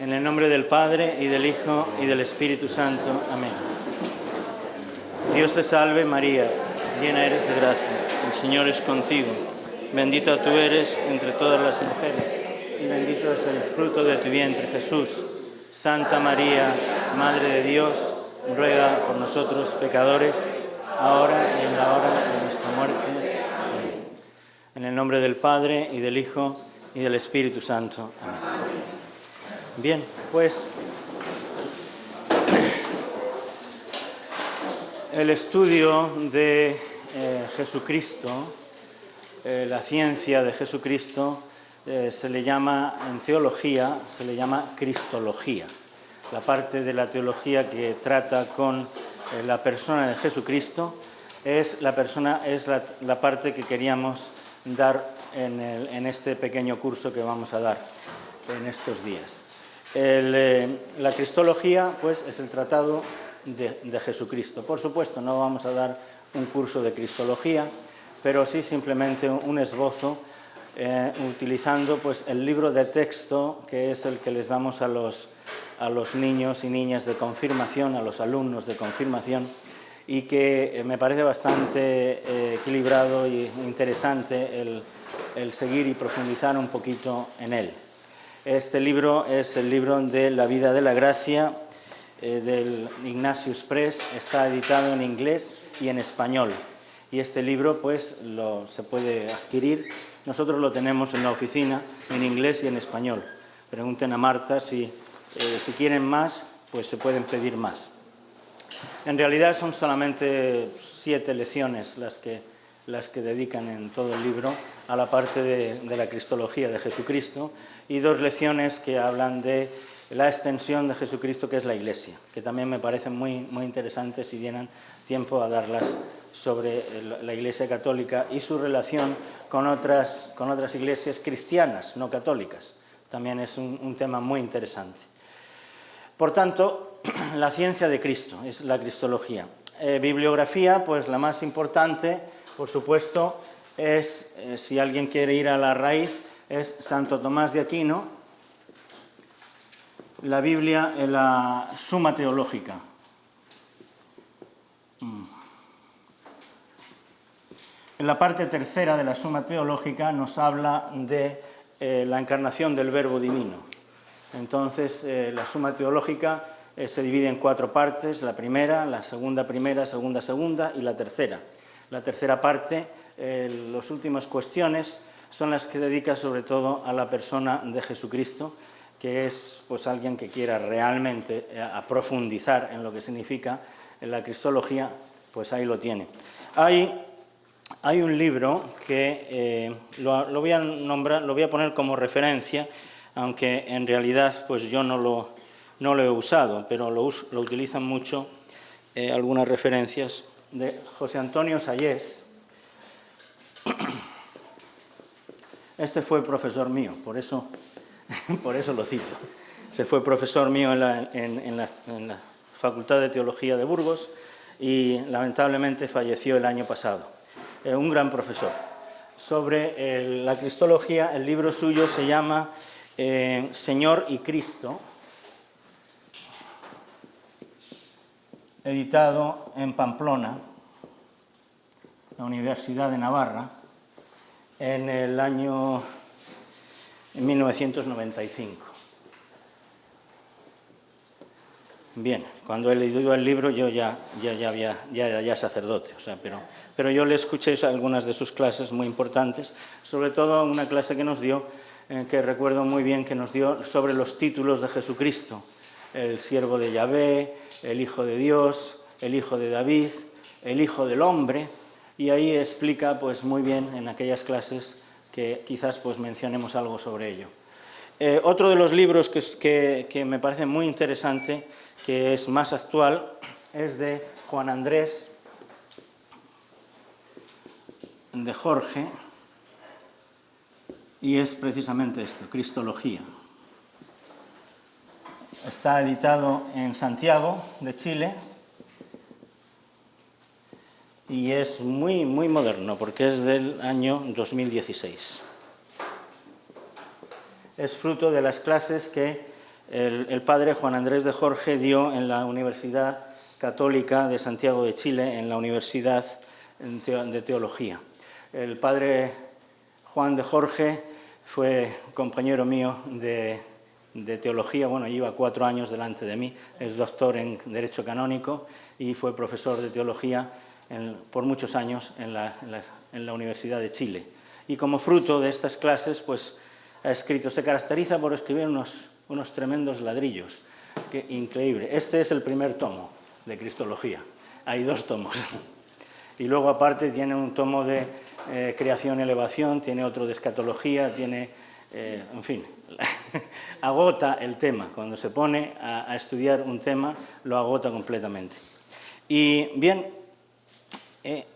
En el nombre del Padre, y del Hijo, y del Espíritu Santo. Amén. Dios te salve María, llena eres de gracia, el Señor es contigo. Bendita tú eres entre todas las mujeres, y bendito es el fruto de tu vientre, Jesús. Santa María, Madre de Dios, ruega por nosotros pecadores, ahora y en la hora de nuestra muerte. Amén. En el nombre del Padre, y del Hijo, y del Espíritu Santo. Amén. Bien, pues el estudio de Jesucristo, la ciencia de Jesucristo, se le llama, en teología, se le llama cristología. La parte de la teología que trata con la persona de Jesucristo es la parte que queríamos dar en este pequeño curso que vamos a dar en estos días. La cristología, pues, es el tratado de Jesucristo. Por supuesto, no vamos a dar un curso de cristología, pero sí simplemente un esbozo utilizando, pues, el libro de texto, que es el que les damos a los niños y niñas de confirmación, a los alumnos de confirmación, y que me parece bastante equilibrado e interesante el seguir y profundizar un poquito en él. Este libro es el libro de la vida de la gracia del Ignatius Press, está editado en inglés y en español. Y este libro, pues, se puede adquirir. Nosotros lo tenemos en la oficina en inglés y en español. Pregunten a Marta si quieren más, pues se pueden pedir más. En realidad son solamente 7 lecciones las que dedican en todo el libro a la parte de la cristología de Jesucristo, y 2 lecciones que hablan de la extensión de Jesucristo, que es la Iglesia, que también me parecen muy, muy interesantes, si dieran tiempo a darlas, sobre la Iglesia católica y su relación con otras iglesias cristianas, no católicas. También es un tema muy interesante. Por tanto, la ciencia de Cristo es la cristología. Bibliografía, pues la más importante, por supuesto, es, si alguien quiere ir a la raíz, es Santo Tomás de Aquino, la Biblia en la Suma Teológica. En la parte tercera de la Suma Teológica nos habla de la encarnación del Verbo Divino. Entonces, la Suma Teológica se divide en 4 partes: la primera, la segunda, segunda y la tercera. La tercera parte, las últimas cuestiones, son las que dedica sobre todo a la persona de Jesucristo, que es, pues, alguien que quiera realmente profundizar en lo que significa la cristología, pues ahí lo tiene. Hay un libro que lo voy a nombrar, lo voy a poner como referencia, aunque en realidad, pues, yo no lo he usado, pero lo utilizan mucho algunas referencias, de José Antonio Sayés. Este fue profesor mío, por eso lo cito. Se fue profesor mío en la Facultad de Teología de Burgos y lamentablemente falleció el año pasado. Un gran profesor. Sobre la cristología, el libro suyo se llama Señor y Cristo, editado en Pamplona, la Universidad de Navarra, en 1995. Bien, cuando he leído el libro yo ya era sacerdote, o sea, pero yo le escuché algunas de sus clases muy importantes, sobre todo una clase que nos dio, que recuerdo muy bien, que nos dio sobre los títulos de Jesucristo: el siervo de Yahvé, el Hijo de Dios, el Hijo de David, el Hijo del Hombre, y ahí explica, pues, muy bien en aquellas clases, que quizás, pues, mencionemos algo sobre ello. Otro de los libros que me parece muy interesante, que es más actual, es de Juan Andrés de Jorge, y es precisamente esto, Cristología. Está editado en Santiago de Chile y es muy, muy moderno, porque es del año 2016. Es fruto de las clases que El padre Juan Andrés de Jorge dio en la Universidad Católica de Santiago de Chile, en la Universidad de Teología. El padre Juan de Jorge fue compañero mío de teología, bueno, lleva 4 años delante de mí, es doctor en Derecho Canónico y fue profesor de teología por muchos años en la Universidad de Chile. Y como fruto de estas clases, pues ha escrito, se caracteriza por escribir unos tremendos ladrillos, increíble. Este es el primer tomo de Cristología, hay 2 tomos. Y luego aparte tiene un tomo de creación y elevación, tiene otro de escatología, tiene, en fin, agota el tema. Cuando se pone a estudiar un tema, lo agota completamente. Y bien,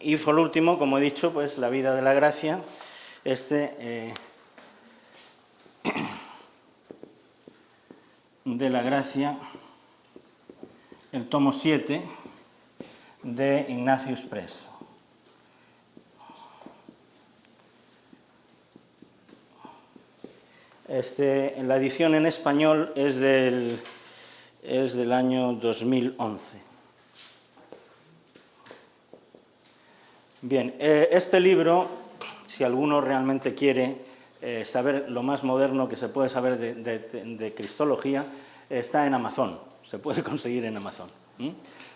y por último, como he dicho, pues la vida de la gracia, de la gracia, el tomo 7 de Ignatius Press. La edición en español es del año 2011. Bien, este libro, si alguno realmente quiere saber lo más moderno que se puede saber de Cristología, está en Amazon, se puede conseguir en Amazon.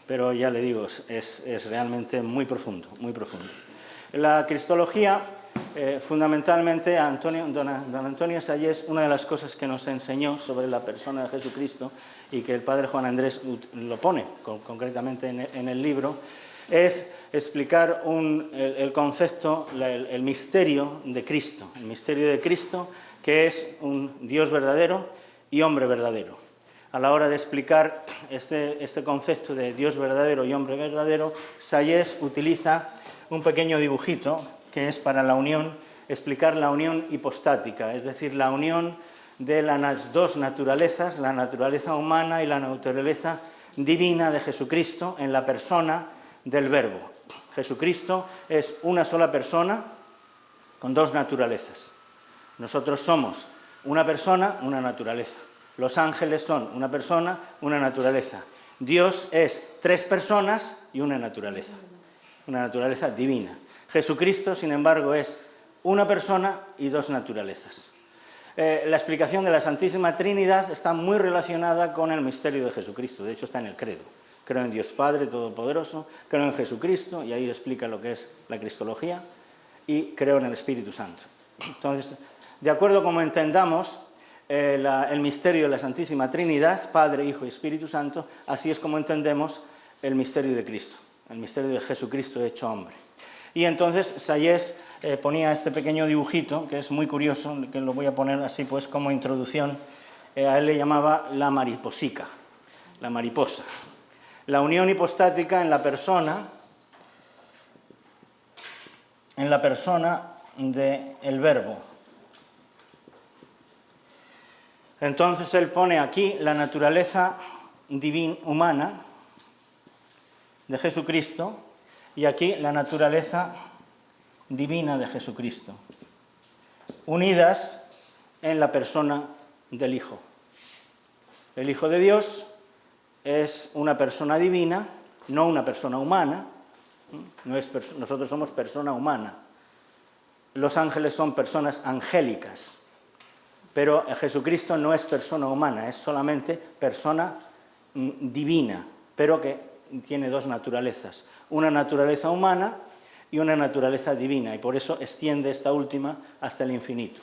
Pero ya le digo, es realmente muy profundo, muy profundo. La Cristología, fundamentalmente, don Antonio Sayés, una de las cosas que nos enseñó sobre la persona de Jesucristo y que el padre Juan Andrés lo pone concretamente en el libro, es explicar el concepto, el misterio de Cristo. El misterio de Cristo, que es un Dios verdadero y hombre verdadero. A la hora de explicar este concepto de Dios verdadero y hombre verdadero, Sayés utiliza un pequeño dibujito que es para la unión, explicar la unión hipostática, es decir, la unión de las 2 naturalezas, la naturaleza humana y la naturaleza divina de Jesucristo en la persona del Verbo. Jesucristo es una sola persona con 2 naturalezas. Nosotros somos una persona, una naturaleza. Los ángeles son una persona, una naturaleza. Dios es 3 personas y una naturaleza divina. Jesucristo, sin embargo, es una persona y 2 naturalezas. La explicación de la Santísima Trinidad está muy relacionada con el misterio de Jesucristo, de hecho está en el credo. Creo en Dios Padre Todopoderoso, creo en Jesucristo, y ahí explica lo que es la Cristología, y creo en el Espíritu Santo. Entonces, de acuerdo a como entendamos el misterio de la Santísima Trinidad, Padre, Hijo y Espíritu Santo, así es como entendemos el misterio de Cristo, el misterio de Jesucristo hecho hombre. Y entonces Sayés ponía este pequeño dibujito, que es muy curioso, que lo voy a poner así pues como introducción, a él le llamaba la mariposica, la mariposa. La unión hipostática en la persona del Verbo. Entonces él pone aquí la naturaleza humana de Jesucristo y aquí la naturaleza divina de Jesucristo, unidas en la persona del Hijo. El Hijo de Dios es una persona divina, no una persona humana. Nosotros somos persona humana. Los ángeles son personas angélicas. Pero Jesucristo no es persona humana, es solamente persona divina, pero que tiene 2 naturalezas. Una naturaleza humana y una naturaleza divina, y por eso extiende esta última hasta el infinito.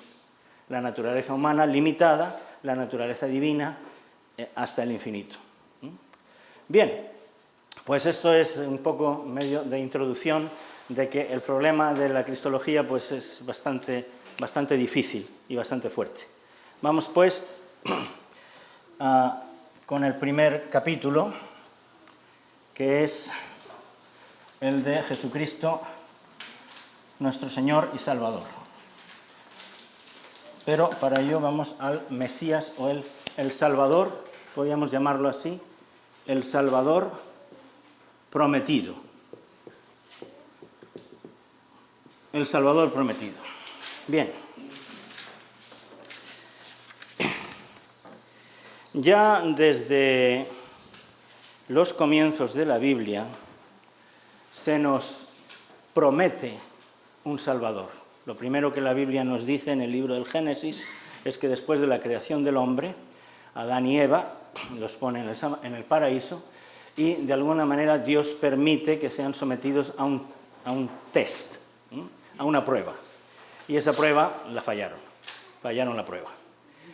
La naturaleza humana limitada, la naturaleza divina hasta el infinito. Bien, pues esto es un poco medio de introducción de que el problema de la Cristología pues es bastante difícil y bastante fuerte. Vamos pues con el primer capítulo, que es el de Jesucristo, nuestro Señor y Salvador. Pero para ello vamos al Mesías o el Salvador, podríamos llamarlo así, el Salvador prometido. El Salvador prometido. Bien. Ya desde los comienzos de la Biblia se nos promete un Salvador. Lo primero que la Biblia nos dice en el libro del Génesis es que después de la creación del hombre, Adán y Eva los pone en el paraíso y de alguna manera Dios permite que sean sometidos a un test, a una prueba. Y esa prueba la fallaron la prueba.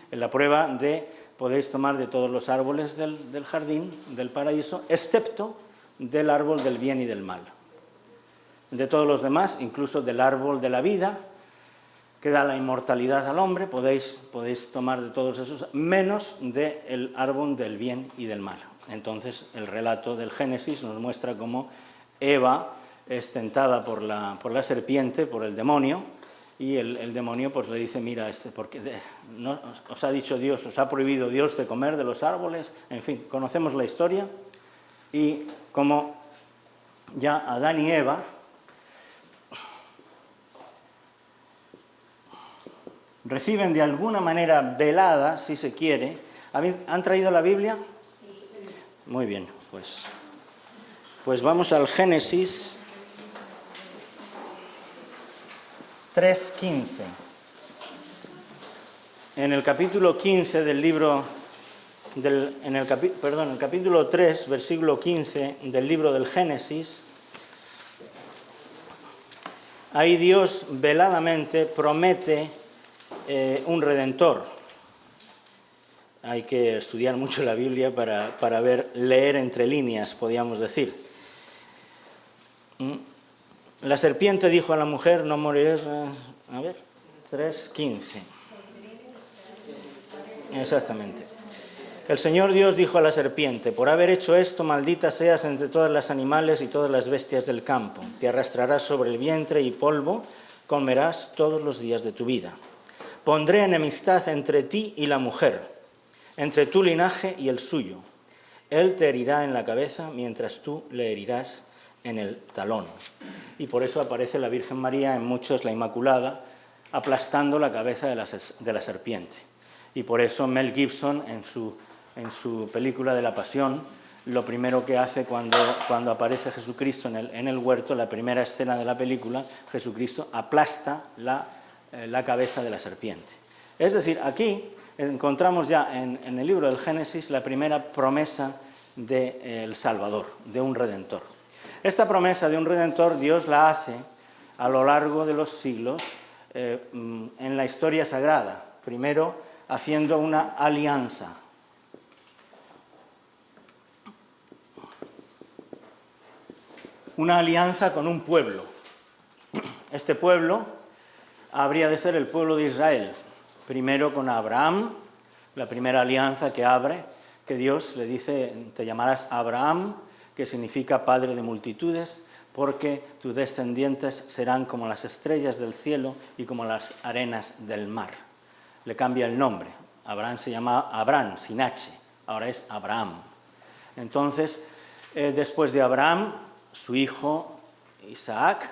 En la prueba de podéis tomar de todos los árboles del jardín, del paraíso, excepto del árbol del bien y del mal. De todos los demás, incluso del árbol de la vida, que da la inmortalidad al hombre, podéis tomar de todos esos, menos del árbol del bien y del mal. Entonces, el relato del Génesis nos muestra cómo Eva es tentada por la serpiente, por el demonio, y el demonio pues le dice, mira, porque no, os ha dicho Dios, os ha prohibido Dios de comer de los árboles, en fin, conocemos la historia, y como ya Adán y Eva reciben de alguna manera velada, si se quiere. ¿Han traído la Biblia? Sí. Muy bien, pues vamos al Génesis 3:15. En el capítulo 15 del libro, el capítulo 3, versículo 15 del libro del Génesis, ahí Dios veladamente promete un redentor. Hay que estudiar mucho la Biblia para leer entre líneas, podríamos decir. La serpiente dijo a la mujer, no morirás. 3:15. Exactamente. El Señor Dios dijo a la serpiente, por haber hecho esto, maldita seas entre todas las animales y todas las bestias del campo. Te arrastrarás sobre el vientre y polvo comerás todos los días de tu vida. Pondré enemistad entre ti y la mujer, entre tu linaje y el suyo. Él te herirá en la cabeza, mientras tú le herirás en el talón. Y por eso aparece la Virgen María, en muchos la Inmaculada, aplastando la cabeza de la serpiente. Y por eso Mel Gibson, en su película de la Pasión, lo primero que hace cuando aparece Jesucristo en el huerto, la primera escena de la película, Jesucristo aplasta la cabeza de la serpiente. Es decir, aquí encontramos ya en el libro del Génesis la primera promesa del Salvador, de un Redentor. Esta promesa de un Redentor Dios la hace a lo largo de los siglos en la historia sagrada, primero haciendo una alianza. Una alianza con un pueblo. Este pueblo habría de ser el pueblo de Israel, primero con Abraham, la primera alianza que abre, que Dios le dice, te llamarás Abraham, que significa padre de multitudes, porque tus descendientes serán como las estrellas del cielo y como las arenas del mar. Le cambia el nombre. Abraham se llamaba Abraham, sin H, ahora es Abraham. Entonces, después de Abraham, su hijo Isaac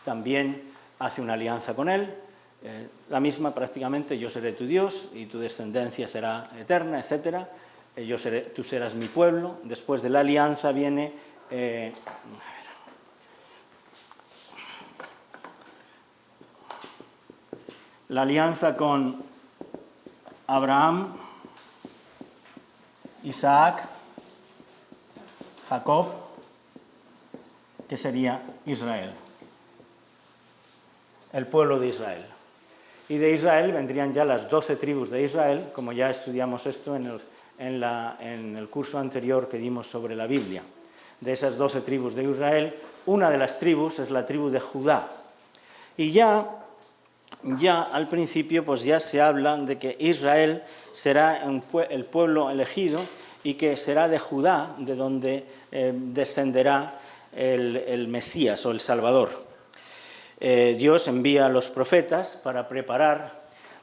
también hace una alianza con él, la misma prácticamente, yo seré tu Dios y tu descendencia será eterna, etc. Tú serás mi pueblo. Después de la alianza viene la alianza con Abraham, Isaac, Jacob, que sería Israel, el pueblo de Israel. Y de Israel vendrían ya las 12 tribus de Israel, como ya estudiamos esto en el curso anterior que dimos sobre la Biblia. De esas 12 tribus de Israel, una de las tribus es la tribu de Judá. Y ya al principio pues ya se habla de que Israel será el pueblo elegido y que será de Judá de donde descenderá el Mesías o el Salvador. Dios envía a los profetas para preparar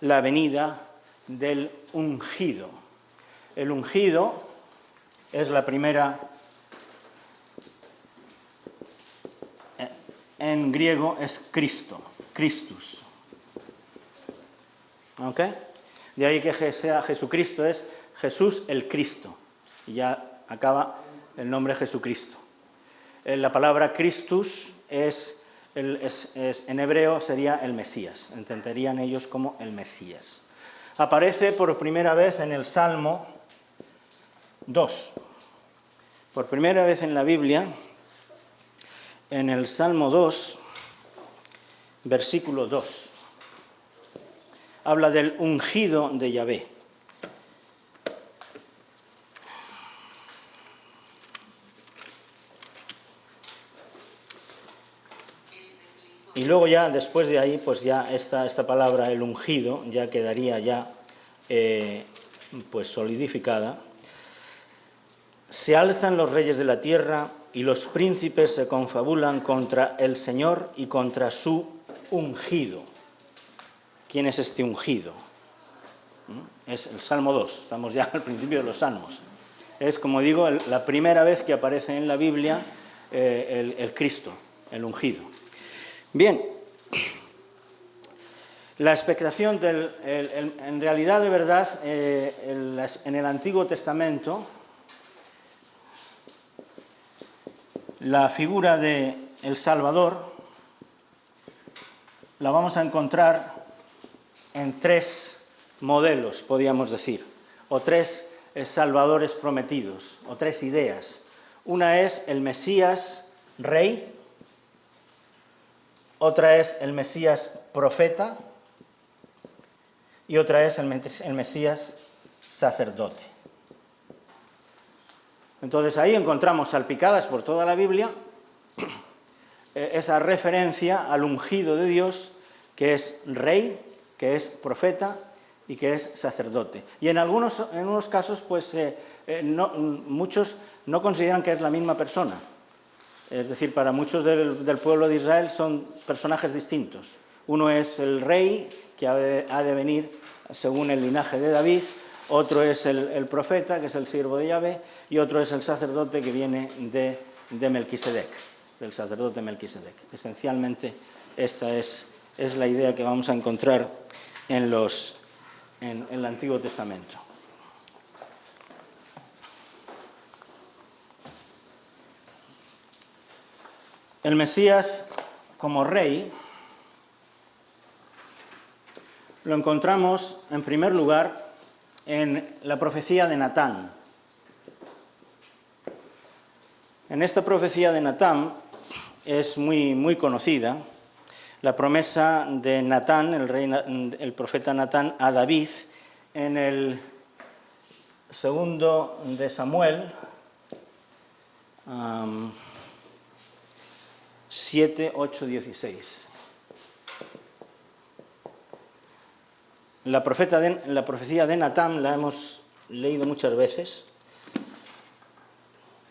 la venida del ungido. El ungido es la primera, en griego es Cristo, Christus. ¿Ok? De ahí que sea Jesucristo es Jesús el Cristo, y ya acaba el nombre Jesucristo. La palabra Christus en hebreo sería el Mesías, entenderían ellos como el Mesías. Aparece por primera vez en el Salmo 2, por primera vez en la Biblia, en el Salmo 2, versículo 2, habla del ungido de Yahvé. Y luego ya, después de ahí, pues ya esta palabra, el ungido, ya quedaría ya pues solidificada. Se alzan los reyes de la tierra y los príncipes se confabulan contra el Señor y contra su ungido. ¿Quién es este ungido? Es el Salmo 2, estamos ya al principio de los Salmos. Es, como digo, la primera vez que aparece en la Biblia el Cristo, el ungido. Bien, la expectación en realidad, de verdad, en el Antiguo Testamento, la figura del Salvador la vamos a encontrar en tres modelos, podríamos decir, o tres salvadores prometidos, o tres ideas. Una es el Mesías rey, otra es el Mesías profeta y otra es el Mesías sacerdote. Entonces ahí encontramos salpicadas por toda la Biblia esa referencia al ungido de Dios, que es rey, que es profeta y que es sacerdote. Y en unos casos, pues muchos no consideran que es la misma persona. Es decir, para muchos del pueblo de Israel son personajes distintos. Uno es el rey, que ha de venir según el linaje de David, otro es el profeta, que es el siervo de Yahvé, y otro es el sacerdote, que viene de Melquisedec, del sacerdote Melquisedec. Esencialmente, esta es la idea que vamos a encontrar en el Antiguo Testamento. El Mesías como rey lo encontramos, en primer lugar, en la profecía de Natán. En esta profecía de Natán es muy conocida la promesa de Natán, el profeta Natán, a David, en el segundo de Samuel 7, 8, 16. La profecía de Natán la hemos leído muchas veces,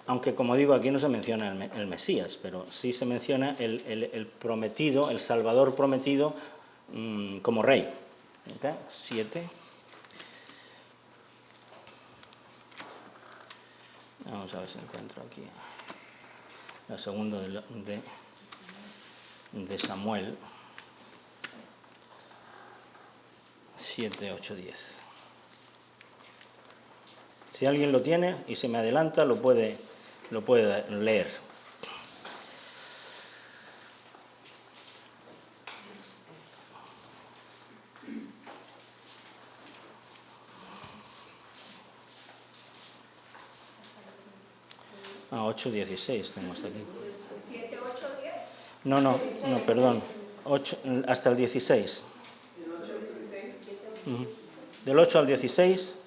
aunque, como digo, aquí no se menciona el Mesías, pero sí se menciona el prometido, el Salvador prometido como rey. ¿Okay? 7. Vamos a ver si encuentro aquí la segunda de Samuel. 7, 8, 10. Si alguien lo tiene y se me adelanta, lo puede leer. Ah, 8, 16 tengo hasta aquí. 7, 8, 10. No, perdón. 8, hasta el 16. Del 8 al 16,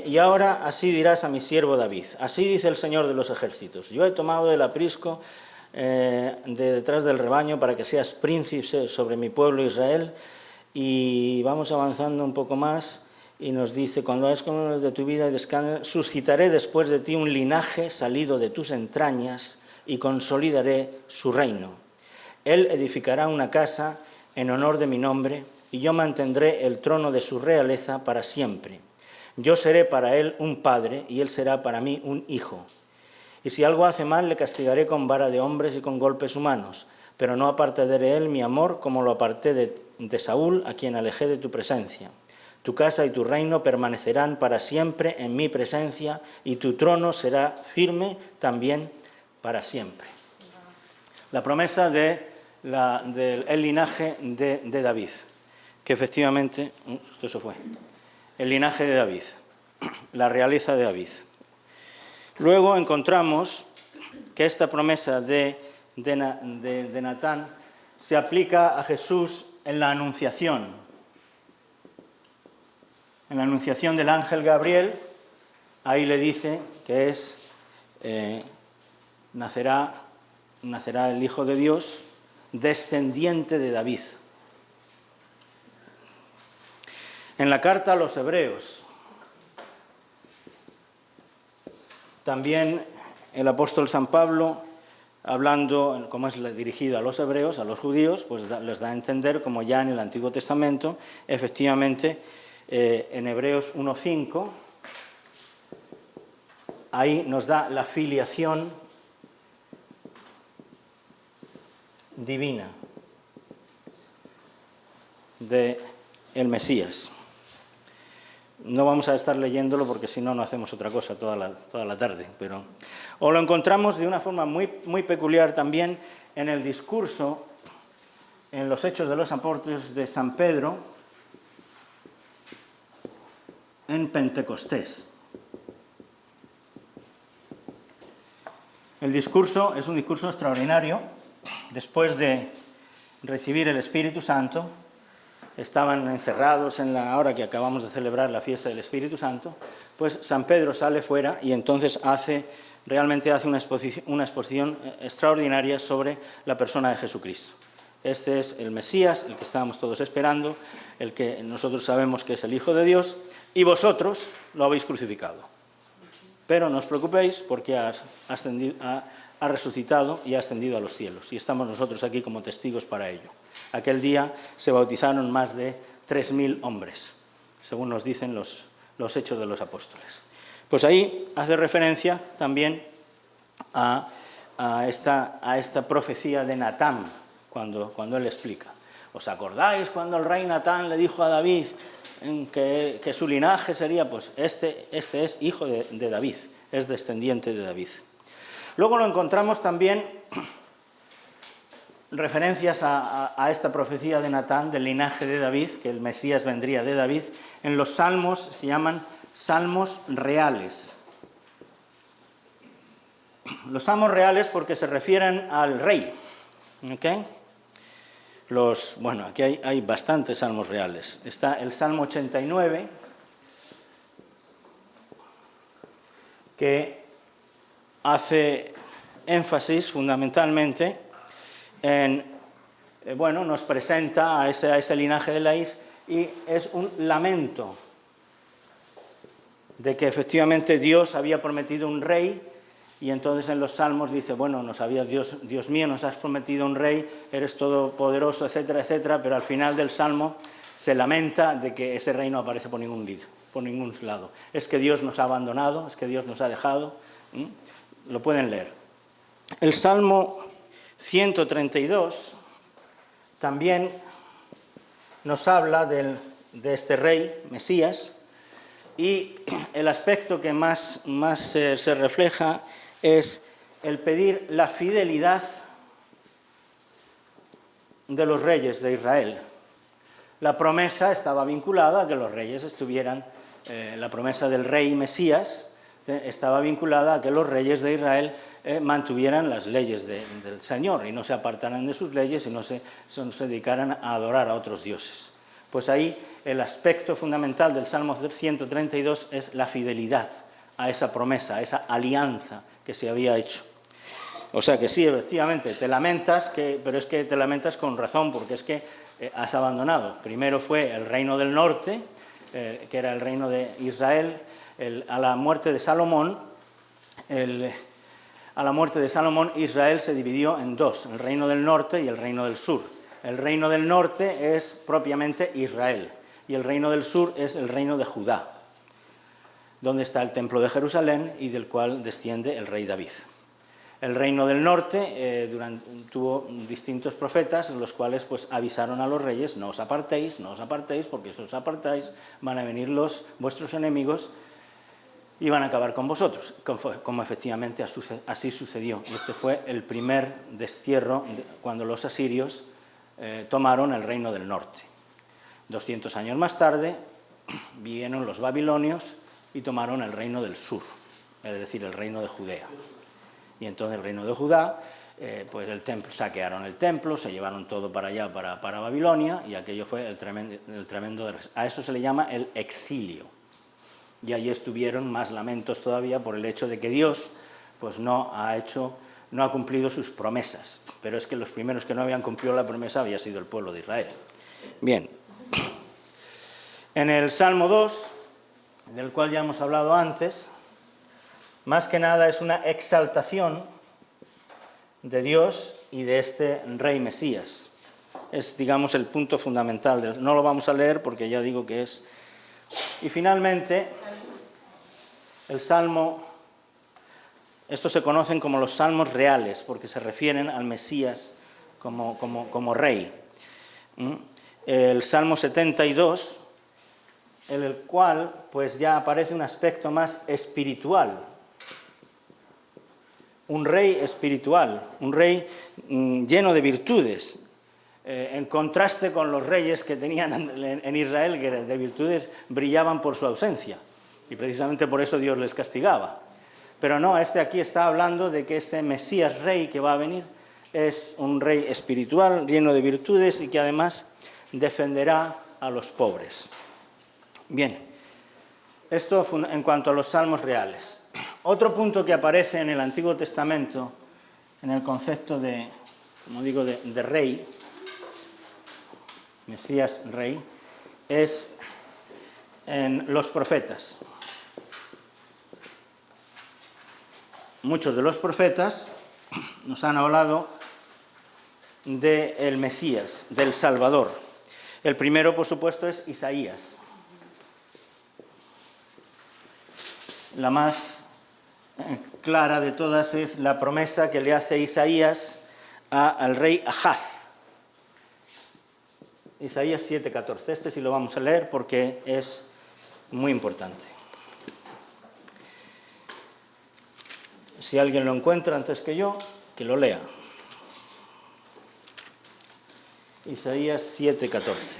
y ahora así dirás a mi siervo David, así dice el Señor de los ejércitos, yo he tomado del aprisco de detrás del rebaño para que seas príncipe sobre mi pueblo Israel. Y vamos avanzando un poco más y nos dice, cuando hagas con de tu vida y descanses, suscitaré después de ti un linaje salido de tus entrañas y consolidaré su reino. Él edificará una casa en honor de mi nombre, y yo mantendré el trono de su realeza para siempre. Yo seré para él un padre, y él será para mí un hijo. Y si algo hace mal, le castigaré con vara de hombres y con golpes humanos, pero no apartaré de él mi amor como lo aparté de Saúl, a quien alejé de tu presencia. Tu casa y tu reino permanecerán para siempre en mi presencia y tu trono será firme también para siempre. La promesa del linaje de David, que efectivamente, esto se fue, el linaje de David, la realeza de David. Luego encontramos que esta promesa de Natán se aplica a Jesús en la Anunciación. En la Anunciación del ángel Gabriel, ahí le dice que nacerá el Hijo de Dios, descendiente de David. En la carta a los Hebreos, también el apóstol San Pablo, hablando, como es dirigido a los hebreos, a los judíos, pues les da a entender, como ya en el Antiguo Testamento, efectivamente, en Hebreos 1:5, ahí nos da la filiación divina del Mesías. No vamos a estar leyéndolo porque si no, no hacemos otra cosa toda la tarde. Pero o lo encontramos de una forma muy, muy peculiar también en el discurso, en los Hechos de los Apóstoles de San Pedro, en Pentecostés. El discurso es un discurso extraordinario. Después de recibir el Espíritu Santo, estaban encerrados en la hora que acabamos de celebrar la fiesta del Espíritu Santo, pues San Pedro sale fuera y entonces realmente hace una exposición extraordinaria sobre la persona de Jesucristo. Este es el Mesías, el que estábamos todos esperando, el que nosotros sabemos que es el Hijo de Dios, y vosotros lo habéis crucificado. Pero no os preocupéis porque ha resucitado y ha ascendido a los cielos, y estamos nosotros aquí como testigos para ello. Aquel día se bautizaron más de 3.000 hombres, según nos dicen los Hechos de los Apóstoles. Pues ahí hace referencia también a esta profecía de Natán, cuando él explica. ¿Os acordáis cuando el rey Natán le dijo a David que su linaje sería? Pues este es hijo de David, es descendiente de David. Luego lo encontramos también referencias a esta profecía de Natán, del linaje de David, que el Mesías vendría de David, en los salmos, se llaman salmos reales. Los salmos reales porque se refieren al rey, ¿ok? Aquí hay bastantes salmos reales. Está el Salmo 89, que hace énfasis fundamentalmente nos presenta a ese linaje de Laís, y es un lamento de que efectivamente Dios había prometido un rey. Y entonces en los salmos dice, Dios mío, nos has prometido un rey, eres todopoderoso, etcétera, etcétera, pero al final del salmo se lamenta de que ese rey no aparece por ningún lado. Es que Dios nos ha abandonado, es que Dios nos ha dejado. Lo pueden leer. El Salmo 132 también nos habla de este rey, Mesías, y el aspecto que más se refleja es el pedir la fidelidad de los reyes de Israel. La promesa estaba vinculada a que los reyes estuvieran, la promesa del rey Mesías estaba vinculada a que los reyes de Israel mantuvieran las leyes del Señor y no se apartaran de sus leyes y no se dedicaran a adorar a otros dioses. Pues ahí el aspecto fundamental del Salmo 132 es la fidelidad a esa promesa, a esa alianza que se había hecho. O sea que sí, efectivamente, te lamentas, pero es que te lamentas con razón, porque es que has abandonado. Primero fue el reino del norte, que era el reino de Israel. A la muerte de Salomón, Israel se dividió en dos, el reino del norte y el reino del sur. El reino del norte es propiamente Israel, y el reino del sur es el reino de Judá, donde está el templo de Jerusalén y del cual desciende el rey David. El reino del norte tuvo distintos profetas, los cuales pues avisaron a los reyes: no os apartéis, porque si os apartáis van a venir vuestros enemigos y van a acabar con vosotros, como efectivamente así sucedió. Y este fue el primer destierro cuando los asirios tomaron el reino del norte. 200 años más tarde vinieron los babilonios y tomaron el reino del sur, es decir, el reino de Judea. Y entonces el reino de Judá, pues saquearon el templo, se llevaron todo para allá, para Babilonia, y aquello fue el tremendo... A eso se le llama el exilio. Y allí estuvieron más lamentos todavía por el hecho de que Dios pues no ha cumplido sus promesas. Pero es que los primeros que no habían cumplido la promesa había sido el pueblo de Israel. Bien. En el Salmo 2, del cual ya hemos hablado antes, más que nada es una exaltación de Dios y de este rey Mesías. Es, digamos, el punto fundamental. No lo vamos a leer porque ya digo que es... Y finalmente, el Salmo... Estos se conocen como los salmos reales, porque se refieren al Mesías como rey. El Salmo 72, en el cual pues ya aparece un aspecto más espiritual. Un rey espiritual, un rey lleno de virtudes, en contraste con los reyes que tenían en Israel, que de virtudes brillaban por su ausencia, y precisamente por eso Dios les castigaba. Pero no, aquí está hablando de que este Mesías rey que va a venir es un rey espiritual, lleno de virtudes, y que además defenderá a los pobres. Bien, esto en cuanto a los salmos reales. Otro punto que aparece en el Antiguo Testamento, en el concepto de, como digo, de rey, Mesías rey, es en los profetas. Muchos de los profetas nos han hablado del Mesías, del Salvador. El primero, por supuesto, es Isaías. La más clara de todas es la promesa que le hace Isaías al rey Ahaz. Isaías 7:14. Este sí lo vamos a leer porque es muy importante. Si alguien lo encuentra antes que yo, que lo lea. Isaías 7:14.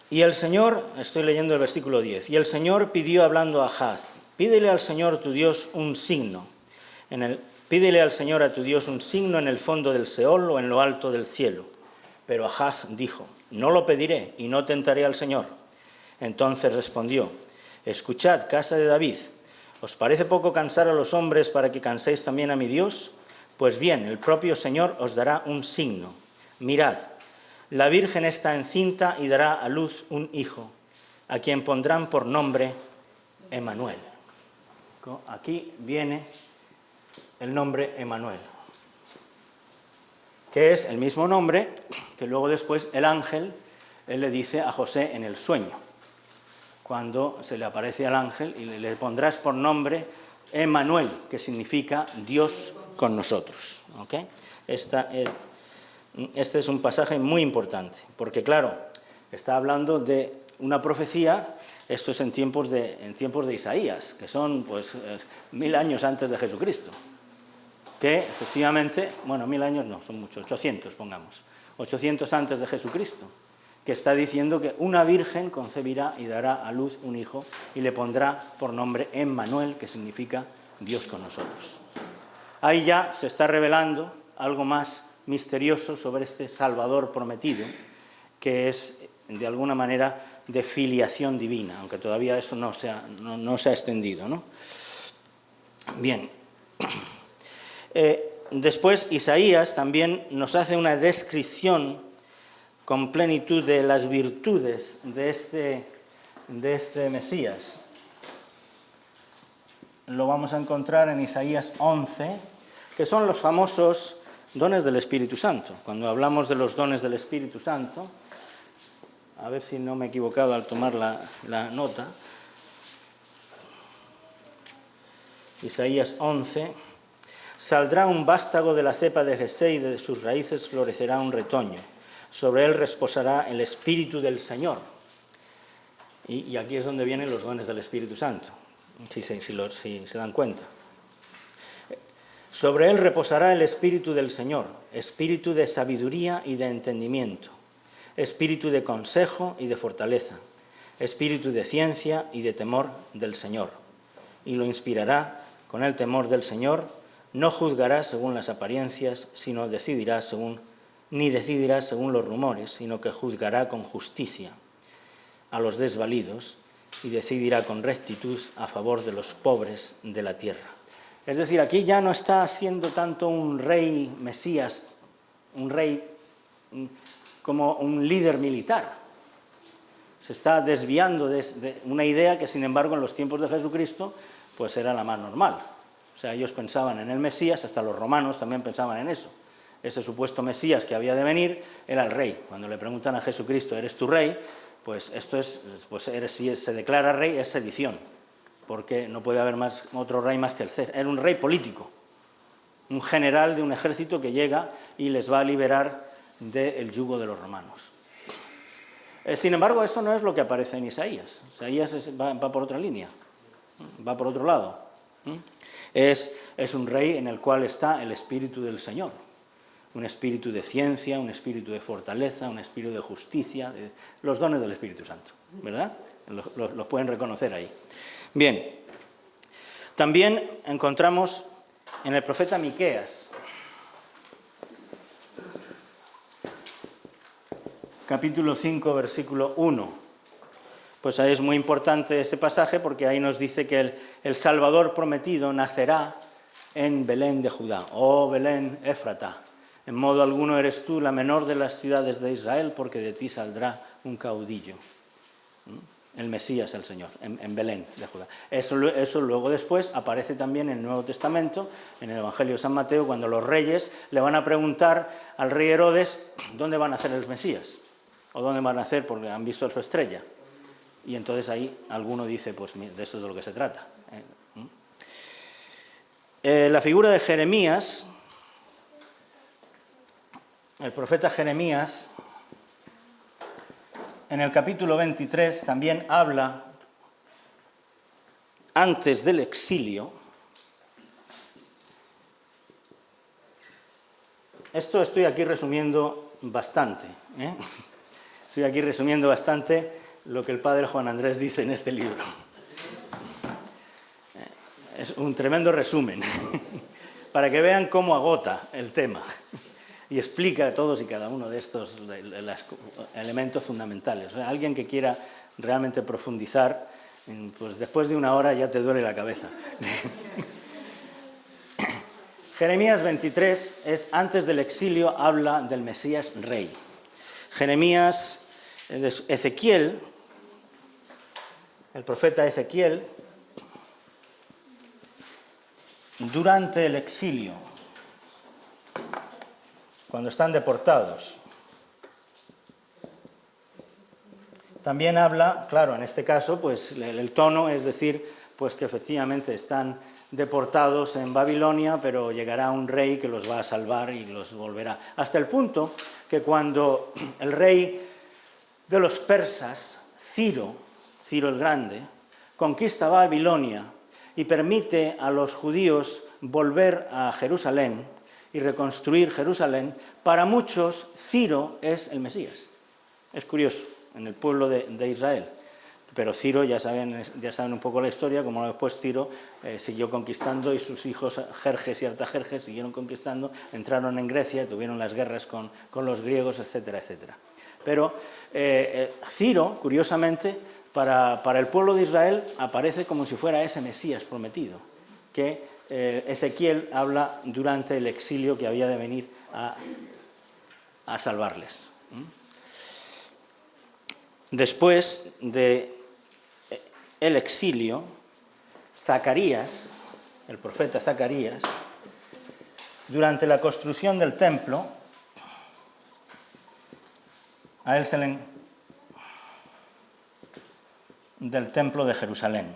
Y el Señor, estoy leyendo el versículo 10, y el Señor pidió hablando a Ahaz: pídele al Señor tu Dios un signo. Pídele al Señor a tu Dios un signo en el fondo del Seol o en lo alto del cielo. Pero Ahaz dijo: no lo pediré y no tentaré al Señor. Entonces respondió: escuchad, casa de David, ¿os parece poco cansar a los hombres para que canséis también a mi Dios? Pues bien, el propio Señor os dará un signo. Mirad, la Virgen está encinta y dará a luz un hijo, a quien pondrán por nombre Emmanuel. Aquí viene el nombre Emmanuel, que es el mismo nombre que luego después el ángel le dice a José en el sueño, cuando se le aparece al ángel y le pondrás por nombre Emmanuel, que significa Dios con nosotros. ¿Okay? Este es un pasaje muy importante, porque claro, está hablando de una profecía, esto es en tiempos de Isaías, que son pues 1000 años antes de Jesucristo, que efectivamente, bueno, 1000 años no, son muchos, 800 pongamos, 800 antes de Jesucristo, que está diciendo que una virgen concebirá y dará a luz un hijo y le pondrá por nombre Emmanuel, que significa Dios con nosotros. Ahí ya se está revelando algo más misterioso sobre este Salvador prometido, que es de alguna manera de filiación divina, aunque todavía eso no se ha extendido, ¿no? Bien. Después Isaías también nos hace una descripción con plenitud de las virtudes de este Mesías. Lo vamos a encontrar en Isaías 11, que son los famosos dones del Espíritu Santo. Cuando hablamos de los dones del Espíritu Santo, a ver si no me he equivocado al tomar la nota. Isaías 11, saldrá un vástago de la cepa de Jesé y de sus raíces florecerá un retoño. Sobre él reposará el Espíritu del Señor. Y aquí es donde vienen los dones del Espíritu Santo, si se dan cuenta. Sobre él reposará el Espíritu del Señor, espíritu de sabiduría y de entendimiento, espíritu de consejo y de fortaleza, espíritu de ciencia y de temor del Señor. Y lo inspirará con el temor del Señor, no juzgará según las apariencias, ni decidirá según los rumores, sino que juzgará con justicia a los desvalidos y decidirá con rectitud a favor de los pobres de la tierra. Es decir, aquí ya no está siendo tanto un rey Mesías, un rey como un líder militar. Se está desviando de una idea que, sin embargo, en los tiempos de Jesucristo, pues era la más normal. O sea, ellos pensaban en el Mesías, hasta los romanos también pensaban en eso. Ese supuesto Mesías que había de venir era el rey. Cuando le preguntan a Jesucristo, ¿eres tu rey? Pues esto es, si se declara rey, es sedición, porque no puede haber otro rey más que el César. Era un rey político, un general de un ejército que llega y les va a liberar del yugo de los romanos. Sin embargo, esto no es lo que aparece en Isaías. Isaías va por otra línea, va por otro lado. Es un rey en el cual está el Espíritu del Señor. Un espíritu de ciencia, un espíritu de fortaleza, un espíritu de justicia, los dones del Espíritu Santo, ¿verdad? Los pueden reconocer ahí. Bien, también encontramos en el profeta Miqueas, capítulo 5, versículo 1. Pues ahí es muy importante ese pasaje porque ahí nos dice que el Salvador prometido nacerá en Belén de Judá, oh Belén Éfrata. En modo alguno eres tú la menor de las ciudades de Israel, porque de ti saldrá un caudillo. El Mesías, el Señor, en Belén de Judá. Eso luego después aparece también en el Nuevo Testamento, en el Evangelio de San Mateo, cuando los reyes le van a preguntar al rey Herodes dónde va a nacer el Mesías, o dónde va a nacer porque han visto su estrella. Y entonces ahí alguno dice, pues de eso es de lo que se trata. La figura de Jeremías, el profeta Jeremías, en el capítulo 23 también habla, antes del exilio. Esto estoy aquí resumiendo bastante. Estoy aquí resumiendo bastante lo que el padre Juan Andrés dice en este libro. Es un tremendo resumen, para que vean cómo agota el tema. Y explica todos y cada uno de estos elementos fundamentales. O sea, alguien que quiera realmente profundizar, pues después de una hora ya te duele la cabeza. Jeremías 23 es antes del exilio, habla del Mesías rey. Jeremías, Ezequiel, el profeta Ezequiel, durante el exilio, cuando están deportados. También habla, claro, en este caso, pues el tono es decir, pues que efectivamente están deportados en Babilonia, pero llegará un rey que los va a salvar y los volverá. Hasta el punto que cuando el rey de los persas, Ciro el Grande, conquista Babilonia y permite a los judíos volver a Jerusalén y reconstruir Jerusalén, para muchos Ciro es el Mesías. Es curioso, en el pueblo de Israel. Pero Ciro, ya saben un poco la historia, como después Ciro siguió conquistando y sus hijos Jerjes y Artajerjes siguieron conquistando, entraron en Grecia, tuvieron las guerras con los griegos, etcétera, etcétera. Pero Ciro, curiosamente, para el pueblo de Israel aparece como si fuera ese Mesías prometido, que Ezequiel habla durante el exilio que había de venir a salvarles. Después del exilio, Zacarías, el profeta Zacarías, durante la construcción del templo, a él del templo de Jerusalén.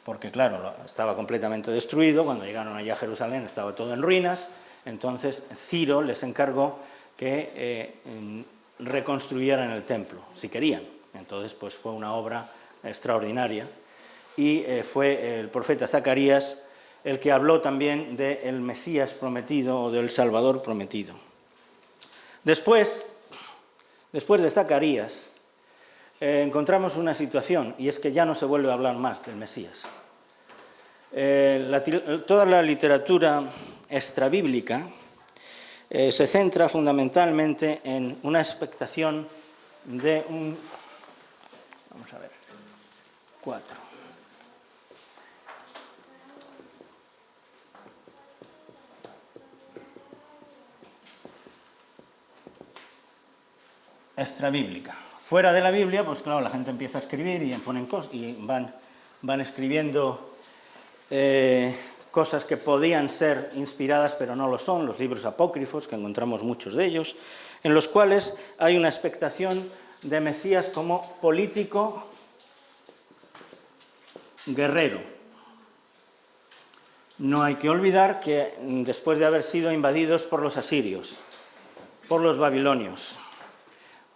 porque claro, estaba completamente destruido, cuando llegaron allá a Jerusalén estaba todo en ruinas, entonces Ciro les encargó que reconstruyeran el templo, si querían. Entonces pues fue una obra extraordinaria y fue el profeta Zacarías el que habló también del Mesías prometido o del Salvador prometido. Después de Zacarías, encontramos una situación, y es que ya no se vuelve a hablar más del Mesías. Toda la literatura extrabíblica se centra fundamentalmente en una expectación de un... Vamos a ver, 4. Extrabíblica. Fuera de la Biblia, pues claro, la gente empieza a escribir y ponen cosas y van escribiendo cosas que podían ser inspiradas, pero no lo son, los libros apócrifos, que encontramos muchos de ellos, en los cuales hay una expectación de Mesías como político guerrero. No hay que olvidar que después de haber sido invadidos por los asirios, por los babilonios,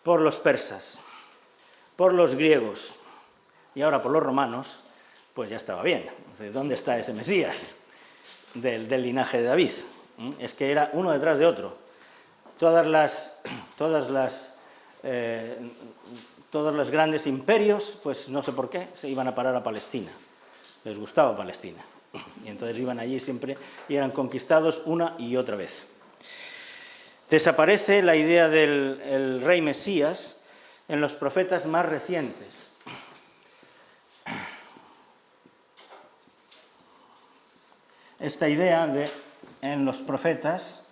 por los persas, por los griegos y ahora por los romanos, pues ya estaba bien. ¿Dónde está ese Mesías del linaje de David? Es que era uno detrás de otro. Todos los grandes imperios, pues no sé por qué, se iban a parar a Palestina. Les gustaba Palestina. Y entonces iban allí siempre y eran conquistados una y otra vez. Desaparece la idea del rey Mesías en los profetas más recientes. Esta idea en los profetas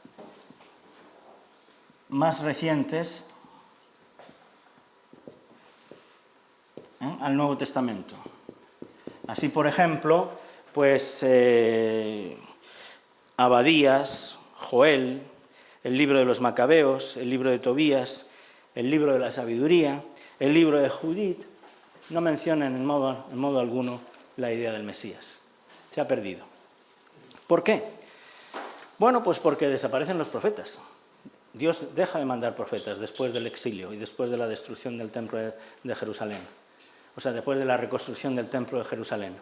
más recientes al Nuevo Testamento. Así, por ejemplo, pues Abadías, Joel, el libro de los Macabeos, el libro de Tobías, el libro de la sabiduría, el libro de Judith, no mencionan en modo alguno la idea del Mesías. Se ha perdido. ¿Por qué? Bueno, pues porque desaparecen los profetas. Dios deja de mandar profetas después del exilio y después de la destrucción del templo de Jerusalén. O sea, después de la reconstrucción del templo de Jerusalén.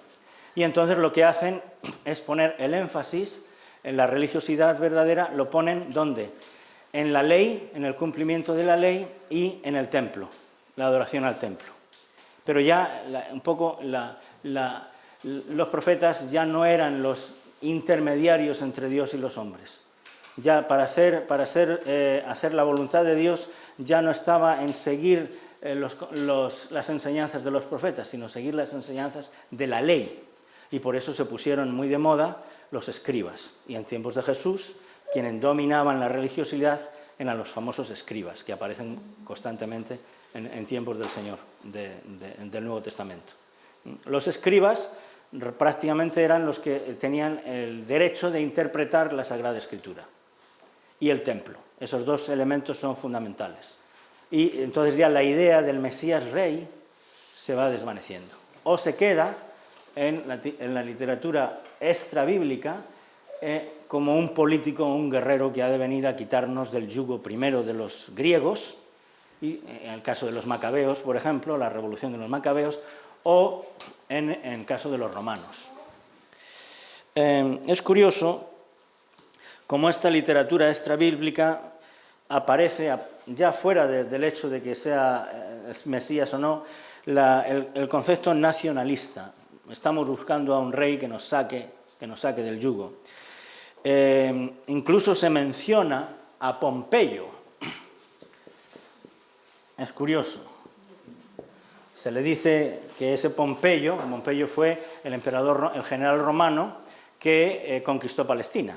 Y entonces lo que hacen es poner el énfasis en la religiosidad verdadera, lo ponen ¿dónde? En la ley, en el cumplimiento de la ley y en el templo, la adoración al templo. Pero ya los profetas ya no eran los intermediarios entre Dios y los hombres. Ya para hacer la voluntad de Dios ya no estaba en seguir las enseñanzas de los profetas, sino seguir las enseñanzas de la ley. Y por eso se pusieron muy de moda los escribas. Y en tiempos de Jesús, quienes dominaban la religiosidad eran los famosos escribas, que aparecen constantemente en tiempos del Señor, del Nuevo Testamento. Los escribas prácticamente eran los que tenían el derecho de interpretar la Sagrada Escritura y el templo. Esos dos elementos son fundamentales. Y entonces ya la idea del Mesías Rey se va desvaneciendo. O se queda en la literatura extrabíblica como un político, un guerrero que ha de venir a quitarnos del yugo primero de los griegos, y en el caso de los macabeos, por ejemplo, la revolución de los macabeos, o en el caso de los romanos. Es curioso cómo esta literatura extrabíblica aparece, ya fuera del hecho de que sea Mesías o no, el concepto nacionalista. Estamos buscando a un rey que nos saque del yugo. Incluso se menciona a Pompeyo. Es curioso. Se le dice que ese Pompeyo fue el general romano que conquistó Palestina,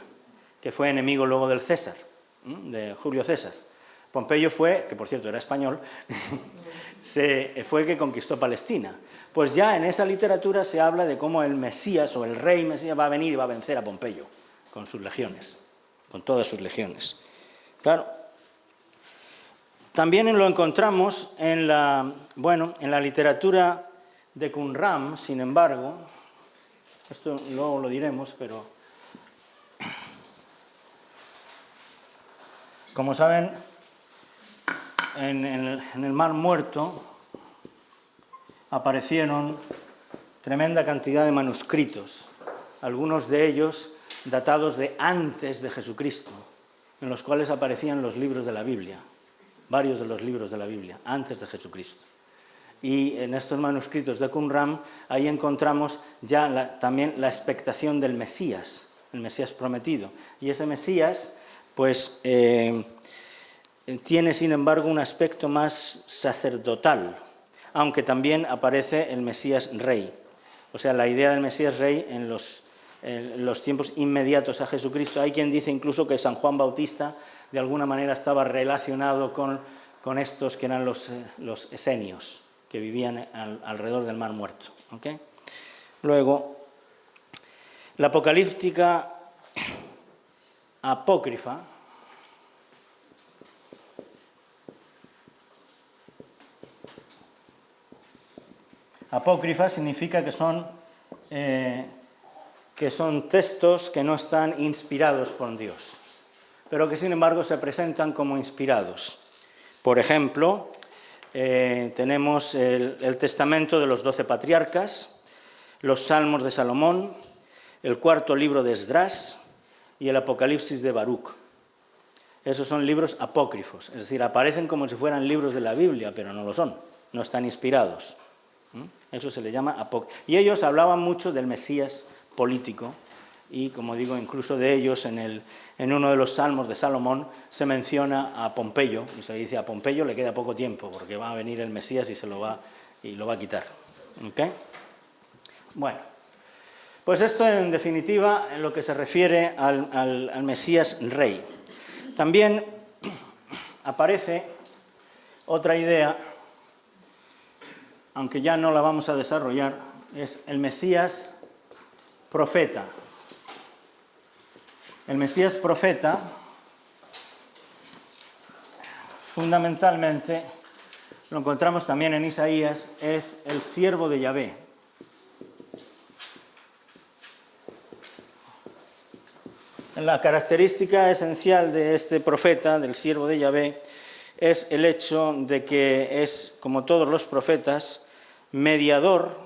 que fue enemigo luego del César, de Julio César. Pompeyo fue, que por cierto era español, fue el que conquistó Palestina. Pues ya en esa literatura se habla de cómo el Mesías o el rey Mesías va a venir y va a vencer a Pompeyo con sus legiones, con todas sus legiones. Claro. También lo encontramos en la literatura de Qumran, sin embargo, Esto luego lo diremos, pero como saben, en el Mar Muerto aparecieron tremenda cantidad de manuscritos, algunos de ellos datados de antes de Jesucristo, en los cuales aparecían los libros de la Biblia, varios de los libros de la Biblia, antes de Jesucristo. Y en estos manuscritos de Qumran, ahí encontramos ya también la expectación del Mesías, el Mesías prometido. Y ese Mesías, pues, tiene, sin embargo, un aspecto más sacerdotal, aunque también aparece el Mesías rey. O sea, la idea del Mesías rey en los tiempos inmediatos a Jesucristo. Hay quien dice incluso que San Juan Bautista, de alguna manera, estaba relacionado con estos que eran los esenios, que vivían alrededor del Mar Muerto. ¿Okay? Luego, la apocalíptica apócrifa significa que son textos que no están inspirados por Dios, pero que sin embargo se presentan como inspirados. Por ejemplo, tenemos el testamento de los 12 patriarcas, los salmos de Salomón, el cuarto libro de Esdras y el Apocalipsis de Baruch. Esos son libros apócrifos, es decir, aparecen como si fueran libros de la Biblia, pero no lo son, no están inspirados. Eso se le llama apócrifo. Y ellos hablaban mucho del Mesías político, y como digo, incluso de ellos en uno de los salmos de Salomón se menciona a Pompeyo, y se le dice a Pompeyo le queda poco tiempo, porque va a venir el Mesías y lo va a quitar. ¿Okay? Bueno, pues esto en definitiva en lo que se refiere al Mesías rey. También aparece otra idea, aunque ya no la vamos a desarrollar, es el Mesías profeta. El Mesías profeta, fundamentalmente, lo encontramos también en Isaías, es el siervo de Yahvé. La característica esencial de este profeta, del siervo de Yahvé, es el hecho de que es, como todos los profetas, mediador,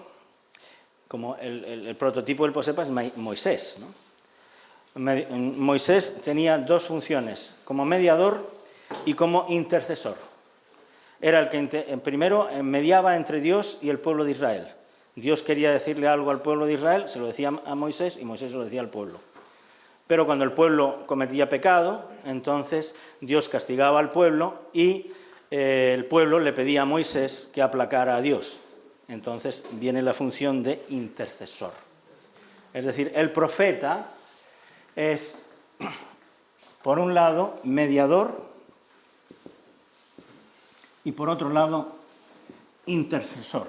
como el prototipo del profeta es Moisés, ¿no? Moisés tenía dos funciones, como mediador y como intercesor. Era el que primero mediaba entre Dios y el pueblo de Israel. Dios quería decirle algo al pueblo de Israel, se lo decía a Moisés y Moisés se lo decía al pueblo. Pero cuando el pueblo cometía pecado, entonces Dios castigaba al pueblo y el pueblo le pedía a Moisés que aplacara a Dios. Entonces viene la función de intercesor. Es decir, el profeta es, por un lado, mediador y, por otro lado, intercesor.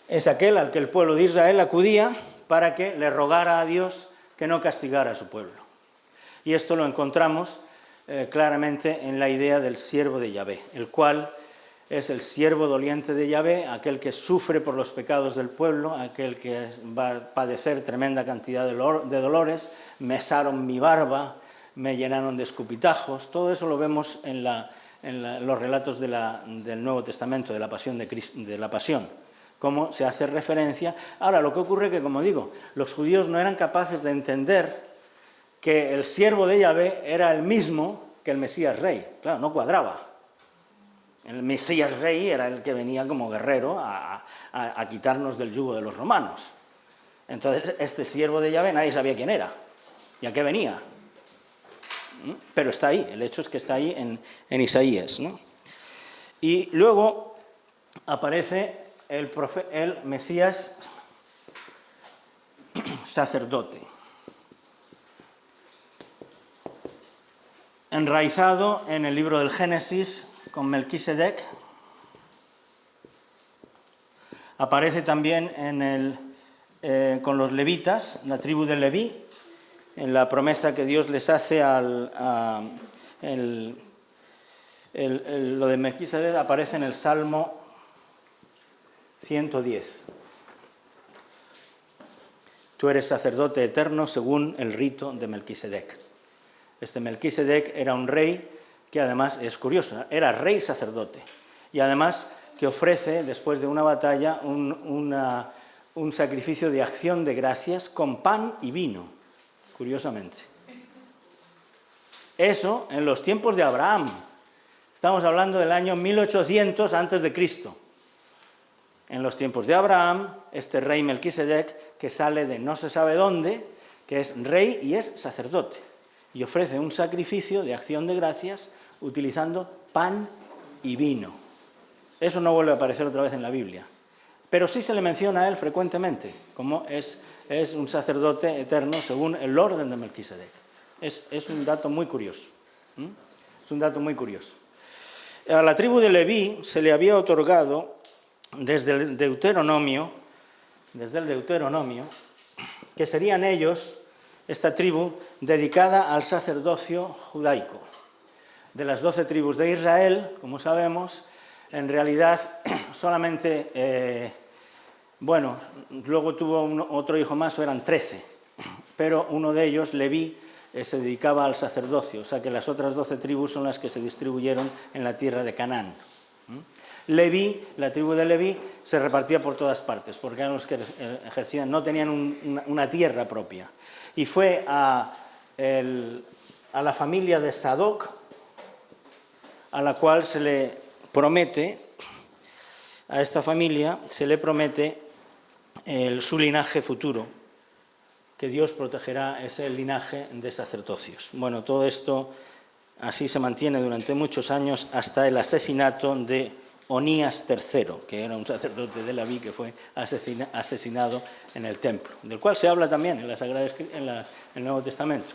Es aquel al que el pueblo de Israel acudía para que le rogara a Dios que no castigara a su pueblo. Y esto lo encontramos claramente en la idea del siervo de Yahvé, el cual es el siervo doliente de Yahvé, aquel que sufre por los pecados del pueblo, aquel que va a padecer tremenda cantidad de dolores. Mesaron mi barba, me llenaron de escupitajos. Todo eso lo vemos en los relatos del Nuevo Testamento, de la pasión, cómo se hace referencia. Ahora, lo que ocurre es que, como digo, los judíos no eran capaces de entender que el siervo de Yahvé era el mismo que el Mesías rey. Claro, no cuadraba. El Mesías rey era el que venía como guerrero a quitarnos del yugo de los romanos. Entonces, este siervo de Yahvé nadie sabía quién era y a qué venía. Pero está ahí, el hecho es que está ahí en Isaías, ¿no? Y luego aparece el Mesías sacerdote, enraizado en el libro del Génesis con Melquisedec. Aparece también con los levitas, la tribu de Leví, en la promesa que Dios les hace lo de Melquisedec aparece en el Salmo 110. tú eres sacerdote eterno según el rito de Melquisedec. Este Melquisedec era un rey que además, es curioso, era rey sacerdote, y además que ofrece, después de una batalla, un sacrificio de acción de gracias con pan y vino, curiosamente. Eso en los tiempos de Abraham. Estamos hablando del año 1800 a.C. En los tiempos de Abraham, este rey Melquisedec, que sale de no se sabe dónde, que es rey y es sacerdote, y ofrece un sacrificio de acción de gracias utilizando pan y vino. Eso no vuelve a aparecer otra vez en la Biblia, pero sí se le menciona a él frecuentemente, como es un sacerdote eterno según el orden de Melquisedec. Es un dato muy curioso. Es un dato muy curioso. A la tribu de Leví se le había otorgado desde el Deuteronomio, que serían ellos, esta tribu, dedicada al sacerdocio judaico. De las 12 tribus de Israel, como sabemos, en realidad solamente, luego tuvo otro hijo más, o eran 13, pero uno de ellos, Leví, se dedicaba al sacerdocio, o sea que las otras 12 tribus son las que se distribuyeron en la tierra de Canaán. Leví, la tribu de Leví, se repartía por todas partes, porque eran los que ejercían, no tenían una tierra propia. Y fue a la familia de Sadoc, a la cual se le promete, a esta familia se le promete su linaje futuro, que Dios protegerá ese linaje de sacerdocios. Bueno, todo esto así se mantiene durante muchos años hasta el asesinato de Onías III, que era un sacerdote de Leví que fue asesinado en el templo, del cual se habla también en el Nuevo Testamento.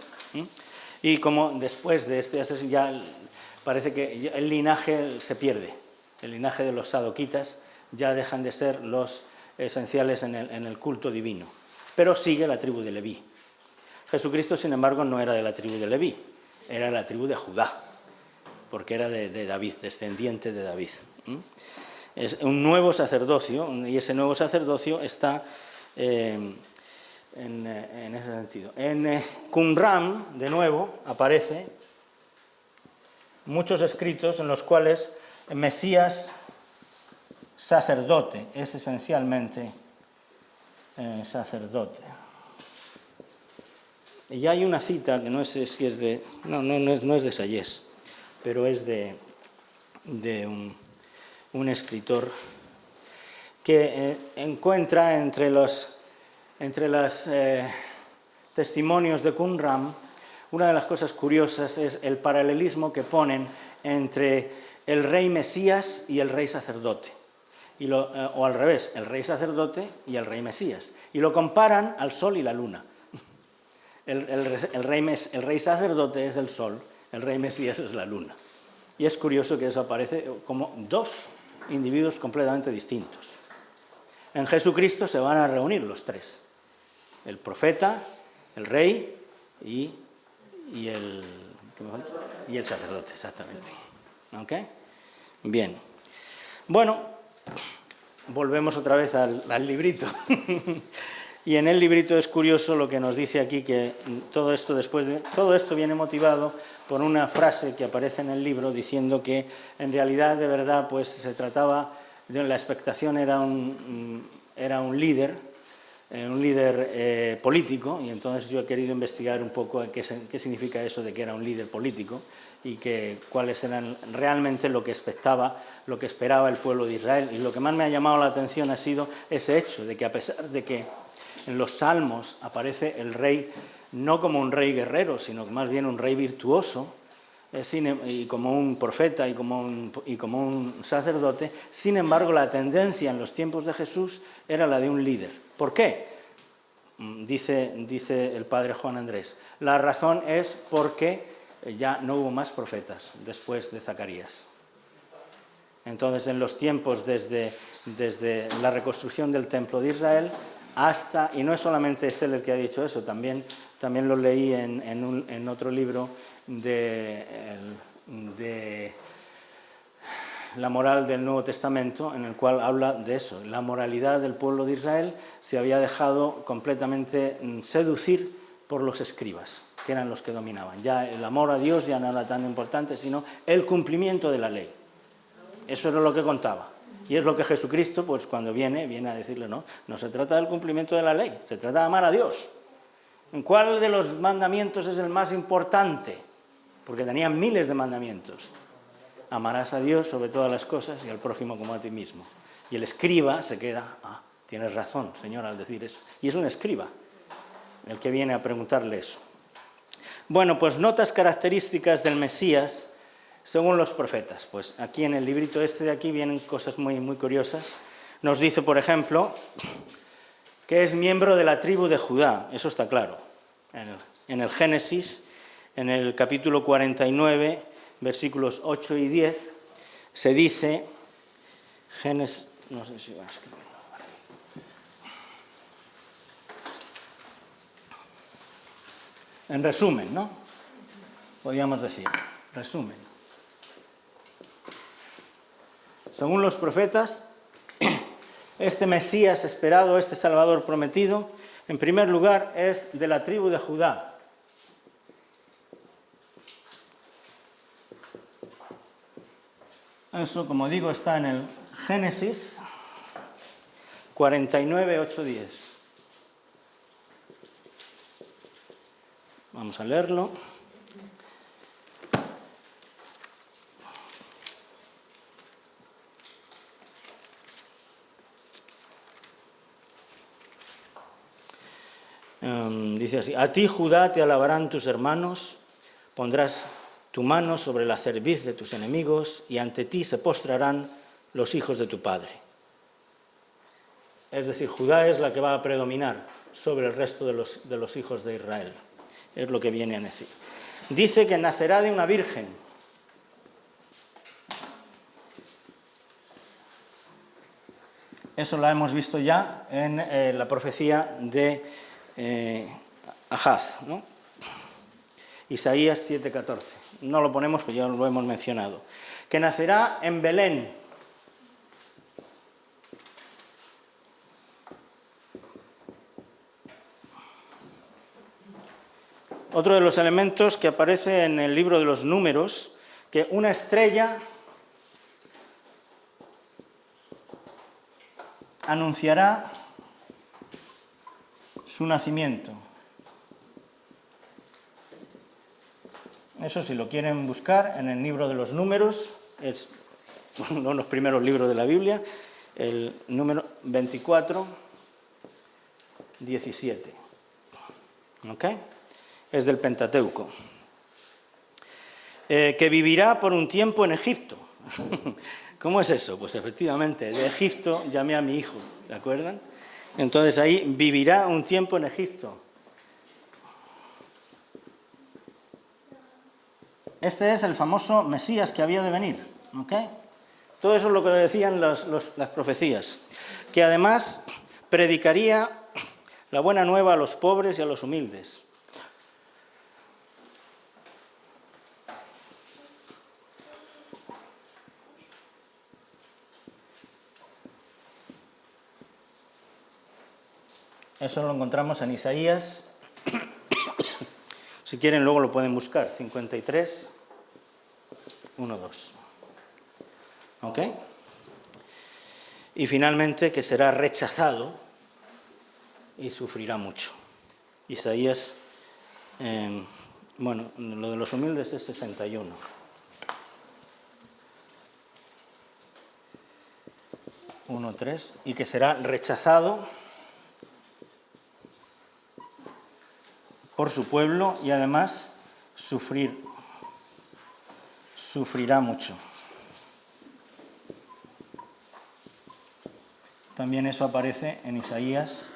Y como después de este asesinato, ya parece que el linaje se pierde, el linaje de los sadoquitas ya dejan de ser los esenciales en el culto divino, pero sigue la tribu de Leví. Jesucristo, sin embargo, no era de la tribu de Leví, era de la tribu de Judá, porque era de David, descendiente de David. Es un nuevo sacerdocio, y ese nuevo sacerdocio está en ese sentido. En Qumran, de nuevo, aparece muchos escritos en los cuales Mesías sacerdote es esencialmente sacerdote. Y ya hay una cita que no sé si es de... No es de Sayés, pero es de un escritor que encuentra entre los testimonios de Qumran, una de las cosas curiosas es el paralelismo que ponen entre el rey Mesías y el rey sacerdote, o al revés, el rey sacerdote y el rey Mesías, y lo comparan al sol y la luna. El rey sacerdote es el sol, el rey Mesías es la luna. Y es curioso que eso aparece como dos individuos completamente distintos. En Jesucristo se van a reunir los tres: el profeta, el rey y el sacerdote, exactamente. ¿Ok? Bien. Bueno, volvemos otra vez al librito. Y en el librito es curioso lo que nos dice aquí, que todo esto viene motivado por una frase que aparece en el libro diciendo que en realidad, de verdad, pues se trataba de la expectación, era un líder político, y entonces yo he querido investigar un poco qué significa eso de que era un líder político y cuáles eran realmente lo que esperaba el pueblo de Israel. Y lo que más me ha llamado la atención ha sido ese hecho de que, a pesar de que en los Salmos aparece el rey no como un rey guerrero, sino más bien un rey virtuoso, y como un profeta y como un sacerdote, sin embargo la tendencia en los tiempos de Jesús era la de un líder. ¿Por qué? Dice el padre Juan Andrés. La razón es porque ya no hubo más profetas después de Zacarías. Entonces, en los tiempos desde la reconstrucción del templo de Israel hasta, y no es solamente Seller el que ha dicho eso, también lo leí en otro libro de la moral del Nuevo Testamento, en el cual habla de eso. La moralidad del pueblo de Israel se había dejado completamente seducir por los escribas, que eran los que dominaban. Ya el amor a Dios ya no era tan importante, sino el cumplimiento de la ley. Eso era lo que contaba. Y es lo que Jesucristo, pues cuando viene a decirle, no se trata del cumplimiento de la ley, se trata de amar a Dios. ¿En cuál de los mandamientos es el más importante? Porque tenían miles de mandamientos. Amarás a Dios sobre todas las cosas y al prójimo como a ti mismo. Y el escriba se queda, tienes razón, Señor, al decir eso. Y es un escriba el que viene a preguntarle eso. Bueno, pues notas características del Mesías según los profetas. Pues aquí en el librito este de aquí vienen cosas muy, muy curiosas. Nos dice, por ejemplo, que es miembro de la tribu de Judá, eso está claro. En el Génesis, en el capítulo 49, versículos 8 y 10, se dice, Génesis, no sé si va a escribirlo. En resumen, ¿no? Podríamos decir, resumen. Según los profetas, este Mesías esperado, este Salvador prometido, en primer lugar es de la tribu de Judá. Eso, como digo, está en el Génesis 49, 8, 10. Vamos a leerlo. Dice así, a ti, Judá, te alabarán tus hermanos, pondrás tu mano sobre la cerviz de tus enemigos y ante ti se postrarán los hijos de tu padre. Es decir, Judá es la que va a predominar sobre el resto de los hijos de Israel. Es lo que viene a decir. Dice que nacerá de una virgen. Eso lo hemos visto ya en la profecía de Ahaz, ¿no? Isaías 7:14. No lo ponemos, pero ya lo hemos mencionado. Que nacerá en Belén. Otro de los elementos que aparece en el libro de los Números, que una estrella anunciará su nacimiento. Eso, si lo quieren buscar, en el libro de los Números, es uno de los primeros libros de la Biblia, el número 24, 17. ¿Ok? Es del Pentateuco. Que vivirá por un tiempo en Egipto. ¿Cómo es eso? Pues efectivamente, de Egipto llamé a mi hijo, ¿de acuerdan? Entonces ahí vivirá un tiempo en Egipto. Este es el famoso Mesías que había de venir, ¿ok? Todo eso es lo que decían las profecías. Que además predicaría la buena nueva a los pobres y a los humildes. Eso lo encontramos en Isaías, si quieren luego lo pueden buscar, 53, 1, 2. ¿Ok? Y finalmente que será rechazado y sufrirá mucho. Isaías, bueno, lo de los humildes es 61. Uno, 3, y que será rechazado por su pueblo y además sufrirá mucho. También eso aparece en Isaías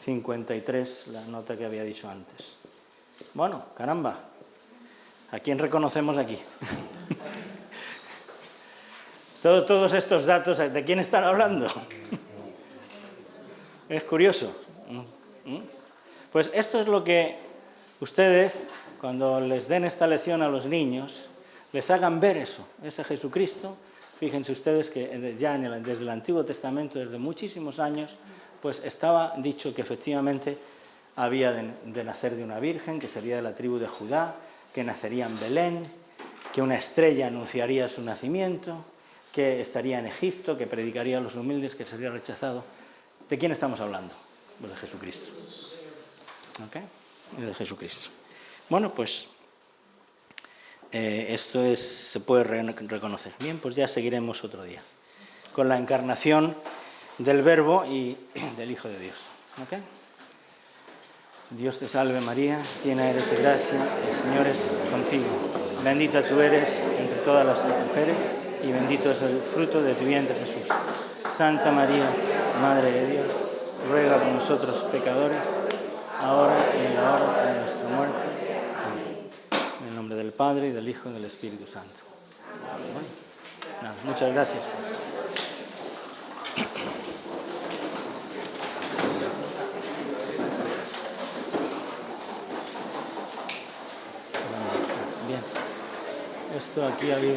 53, la nota que había dicho antes. Bueno, caramba, ¿a quién reconocemos aquí? Todos estos datos, ¿de quién están hablando? Es curioso. Pues esto es lo que ustedes, cuando les den esta lección a los niños, les hagan ver eso, ese Jesucristo. Fíjense ustedes que ya desde el Antiguo Testamento, desde muchísimos años, pues estaba dicho que efectivamente había de nacer de una virgen, que sería de la tribu de Judá, que nacería en Belén, que una estrella anunciaría su nacimiento, que estaría en Egipto, que predicaría a los humildes, que sería rechazado. ¿De quién estamos hablando? Pues de Jesucristo. ¿Ok? De Jesucristo. Bueno, pues esto se puede reconocer. Bien, pues ya seguiremos otro día con la encarnación del Verbo y del Hijo de Dios. ¿Ok? Dios te salve María, llena eres de gracia, el Señor es contigo. Bendita tú eres entre todas las mujeres y bendito es el fruto de tu vientre Jesús. Santa María, Madre de Dios, ruega por nosotros pecadores, ahora y en la hora de nuestra muerte. Amén. En el nombre del Padre, y del Hijo, y del Espíritu Santo. Bueno, nada, muchas gracias. Bien, esto aquí ha habido...